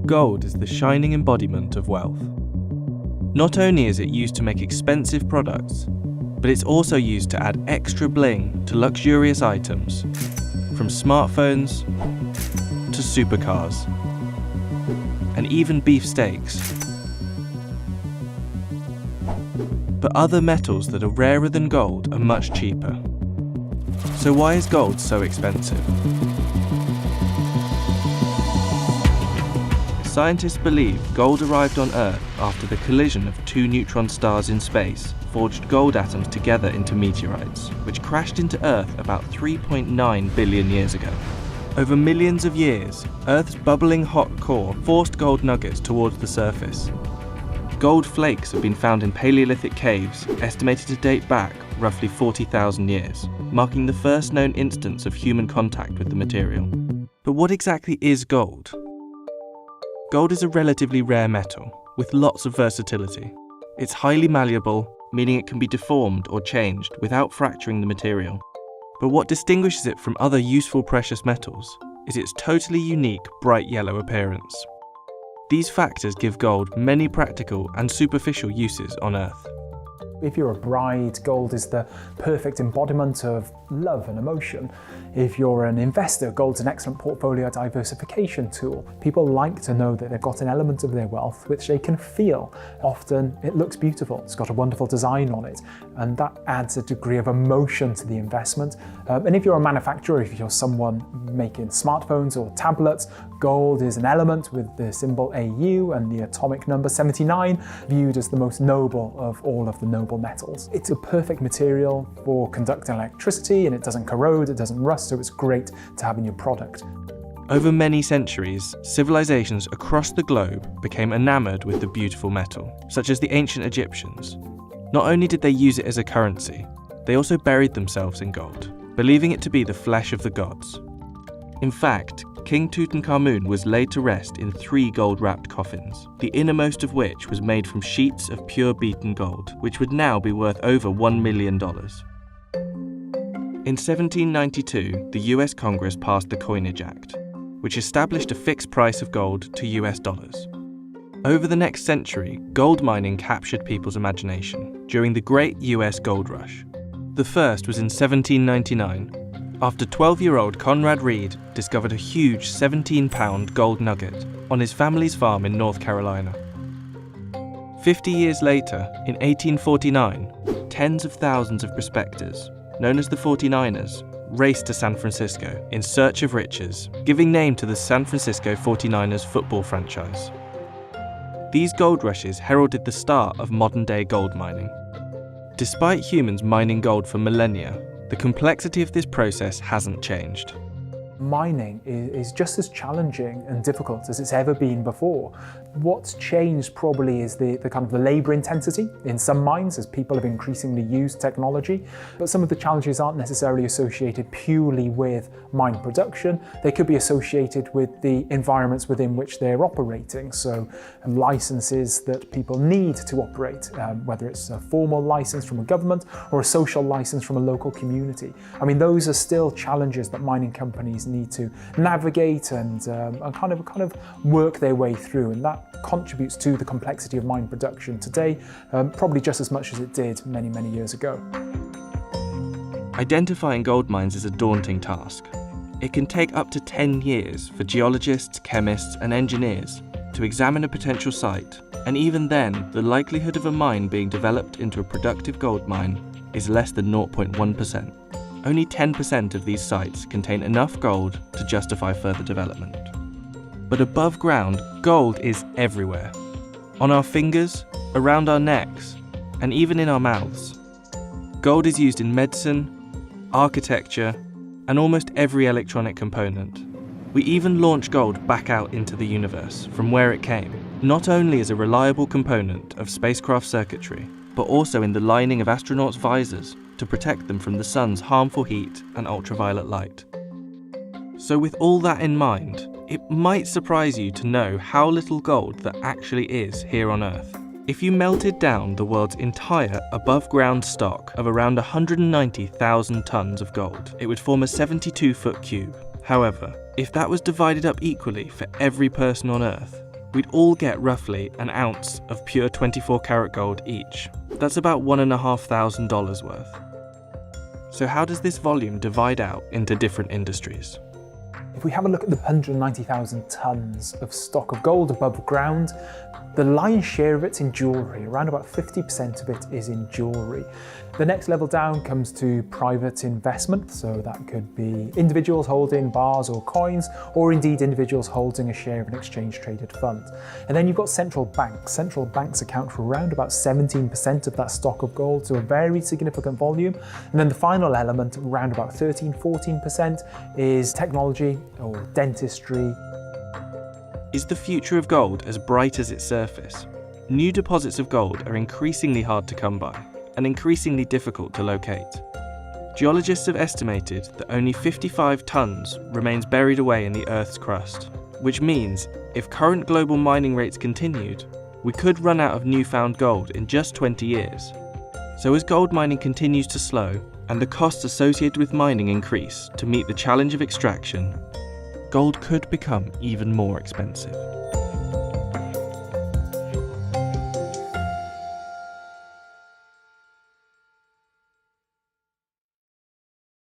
Gold is the shining embodiment of wealth. Not only is it used to make expensive products, but it's also used to add extra bling to luxurious items, from smartphones to supercars, and even beefsteaks. But other metals that are rarer than gold are much cheaper. So why is gold so expensive? Scientists believe gold arrived on Earth after the collision of two neutron stars in space forged gold atoms together into meteorites, which crashed into Earth about 3.9 billion years ago. Over millions of years, Earth's bubbling hot core forced gold nuggets towards the surface. Gold flakes have been found in Paleolithic caves, estimated to date back roughly 40,000 years, marking the first known instance of human contact with the material. But what exactly is gold? Gold is a relatively rare metal, with lots of versatility. It's highly malleable, meaning it can be deformed or changed without fracturing the material. But what distinguishes it from other useful precious metals is its totally unique bright yellow appearance. These factors give gold many practical and superficial uses on Earth. If you're a bride, gold is the perfect embodiment of love and emotion. If you're an investor, gold's an excellent portfolio diversification tool. People like to know that they've got an element of their wealth which they can feel. Often it looks beautiful, it's got a wonderful design on it, and that adds a degree of emotion to the investment. And if you're a manufacturer, if you're someone making smartphones or tablets, gold is an element with the symbol AU and the atomic number 79, viewed as the most noble of all of the noble metals. It's a perfect material for conducting electricity, and it doesn't corrode, it doesn't rust, so it's great to have in your product. Over many centuries, civilizations across the globe became enamored with the beautiful metal, such as the ancient Egyptians. Not only did they use it as a currency, they also buried themselves in gold, believing it to be the flesh of the gods. In fact, King Tutankhamun was laid to rest in 3 gold-wrapped coffins, the innermost of which was made from sheets of pure beaten gold, which would now be worth over $1 million. In 1792, the US Congress passed the Coinage Act, which established a fixed price of gold to US dollars. Over the next century, gold mining captured people's imagination during the Great US Gold Rush. The first was in 1799, after 12-year-old Conrad Reed discovered a huge 17-pound gold nugget on his family's farm in North Carolina. 50 years later, in 1849, tens of thousands of prospectors, known as the 49ers, raced to San Francisco in search of riches, giving name to the San Francisco 49ers football franchise. These gold rushes heralded the start of modern-day gold mining. Despite humans mining gold for millennia, the complexity of this process hasn't changed. Mining is just as challenging and difficult as it's ever been before. What's changed probably is the kind of the labour intensity in some mines as people have increasingly used technology, but some of the challenges aren't necessarily associated purely with mine production. They could be associated with the environments within which they're operating, so licences that people need to operate, whether it's a formal licence from a government or a social licence from a local community. I mean, those are still challenges that mining companies need to navigate and kind of work their way through, and that contributes to the complexity of mine production today, probably just as much as it did many, many years ago. Identifying gold mines is a daunting task. It can take up to 10 years for geologists, chemists, and engineers to examine a potential site, and even then, the likelihood of a mine being developed into a productive gold mine is less than 0.1%. Only 10% of these sites contain enough gold to justify further development. But above ground, gold is everywhere. On our fingers, around our necks, and even in our mouths. Gold is used in medicine, architecture, and almost every electronic component. We even launch gold back out into the universe from where it came, not only as a reliable component of spacecraft circuitry, but also in the lining of astronauts' visors to protect them from the sun's harmful heat and ultraviolet light. So with all that in mind, it might surprise you to know how little gold there actually is here on Earth. If you melted down the world's entire above-ground stock of around 190,000 tons of gold, it would form a 72-foot cube, However, if that was divided up equally for every person on Earth, we'd all get roughly an ounce of pure 24 karat gold each. That's about $1,500 worth. So how does this volume divide out into different industries? If we have a look at the 190,000 tons of stock of gold above ground, the lion's share of it's in jewellery. Around about 50% of it is in jewellery. The next level down comes to private investment, so that could be individuals holding bars or coins, or indeed individuals holding a share of an exchange-traded fund. And then you've got central banks. Central banks account for around about 17% of that stock of gold, so a very significant volume. And then the final element, around about 13-14%, is technology or dentistry. Is the future of gold as bright as its surface? New deposits of gold are increasingly hard to come by and increasingly difficult to locate. Geologists have estimated that only 55 tons remains buried away in the Earth's crust, which means if current global mining rates continued, we could run out of newfound gold in just 20 years. So as gold mining continues to slow and the costs associated with mining increase to meet the challenge of extraction, gold could become even more expensive.